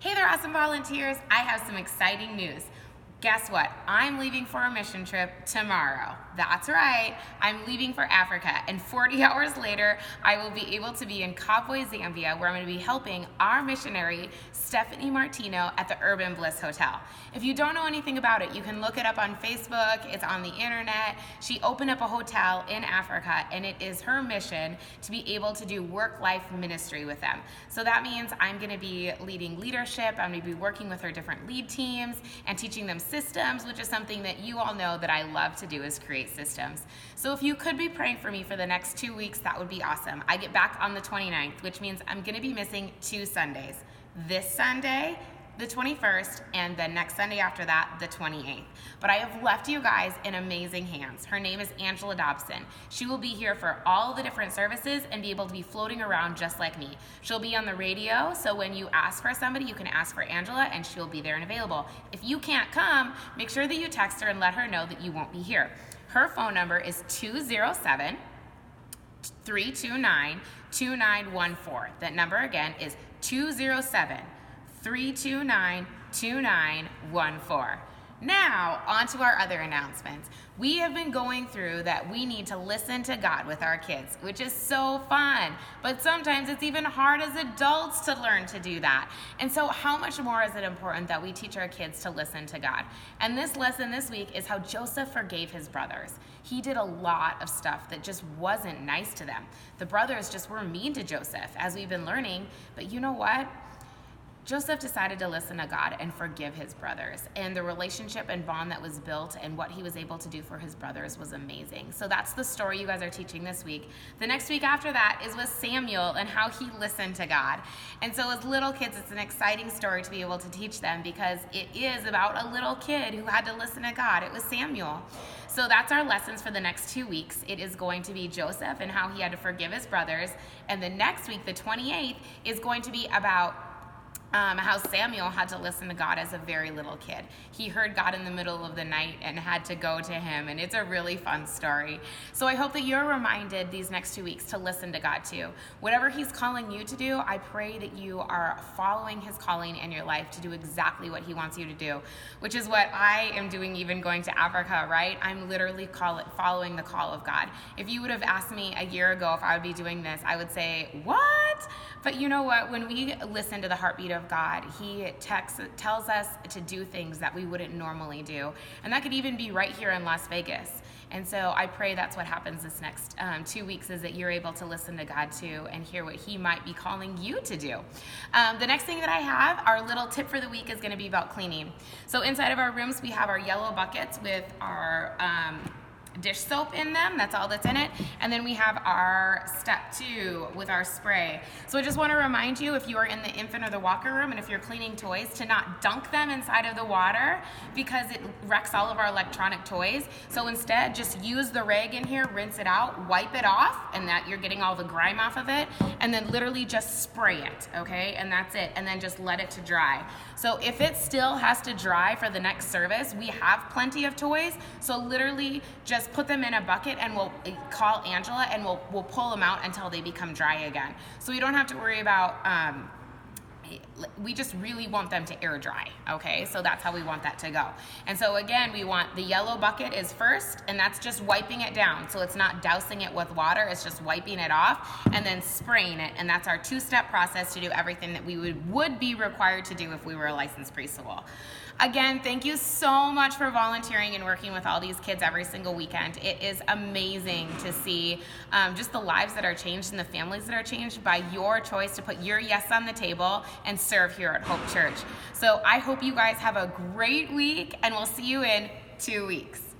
Hey there, awesome volunteers. I have some exciting news. Guess what? I'm leaving for a mission trip tomorrow. That's right, I'm leaving for Africa, and 40 hours later, I will be able to be in Kabwe, Zambia, where I'm going to be helping our missionary, Stephanie Martino, at the Urban Bliss Hotel. If you don't know anything about it, you can look it up on Facebook, it's on the internet. She opened up a hotel in Africa, and it is her mission to be able to do work-life ministry with them. So that means I'm going to be leading leadership, I'm going to be working with her different lead teams, and teaching them systems, which is something that you all know that I love to do, is create systems. So if you could be praying for me for the next 2 weeks, that would be awesome. I get back on the 29th, which means I'm going to be missing 2 Sundays. This Sunday, the 21st, and the next Sunday after that, the 28th. But I have left you guys in amazing hands. Her name is Angela Dobson. She will be here for all the different services and be able to be floating around just like me. She'll be on the radio, so when you ask for somebody, you can ask for Angela and she'll be there and available. If you can't come, make sure that you text her and let her know that you won't be here. Her phone number is 207-329-2914. That number again is 207-329-2914. Now, on to our other announcements. We have been going through that we need to listen to God with our kids, which is so fun. But sometimes it's even hard as adults to learn to do that. And so how much more is it important that we teach our kids to listen to God? And this lesson this week is how Joseph forgave his brothers. He did a lot of stuff that just wasn't nice to them. The brothers just were mean to Joseph, as we've been learning. But you know what? Joseph decided to listen to God and forgive his brothers. And the relationship and bond that was built and what he was able to do for his brothers was amazing. So that's the story you guys are teaching this week. The next week after that is with Samuel and how he listened to God. And so as little kids, it's an exciting story to be able to teach them because it is about a little kid who had to listen to God. It was Samuel. So that's our lessons for the next 2 weeks. It is going to be Joseph and how he had to forgive his brothers. And the next week, the 28th, is going to be about how Samuel had to listen to God as a very little kid. He heard God in the middle of the night and had to go to him, and it's a really fun story. So I hope that you're reminded these next 2 weeks to listen to God too. Whatever he's calling you to do, I pray that you are following his calling in your life to do exactly what he wants you to do, which is what I am doing even going to Africa, right? I'm literally following the call of God. If you would have asked me a year ago if I would be doing this, I would say, what? But you know what? When we listen to the heartbeat of God, he tells us to do things that we wouldn't normally do. And that could even be right here in Las Vegas. And so I pray that's what happens this next 2 weeks, is that you're able to listen to God too and hear what he might be calling you to do. The next thing that I have, our little tip for the week, is going to be about cleaning. So inside of our rooms, we have our yellow buckets with our dish soap in them. That's all that's in it. And then we have our step 2 with our spray. So I just want to remind you, if you are in the infant or the walker room and if you're cleaning toys, to not dunk them inside of the water because it wrecks all of our electronic toys. So instead, just use the rag in here, rinse it out, wipe it off, and that you're getting all the grime off of it, and then literally just spray it, okay? And that's it. And then just let it to dry. So if it still has to dry for the next service, we have plenty of toys. So literally just put them in a bucket and we'll call Angela and we'll pull them out until they become dry again. So we don't have to worry about, we just really want them to air dry, okay? So that's how we want that to go. And so again, we want the yellow bucket is first, and that's just wiping it down. So it's not dousing it with water, it's just wiping it off and then spraying it. And that's our 2-step process to do everything that we would be required to do if we were a licensed preschool. Again, thank you so much for volunteering and working with all these kids every single weekend. It is amazing to see just the lives that are changed and the families that are changed by your choice to put your yes on the table and serve here at Hope Church. So I hope you guys have a great week, and we'll see you in 2 weeks.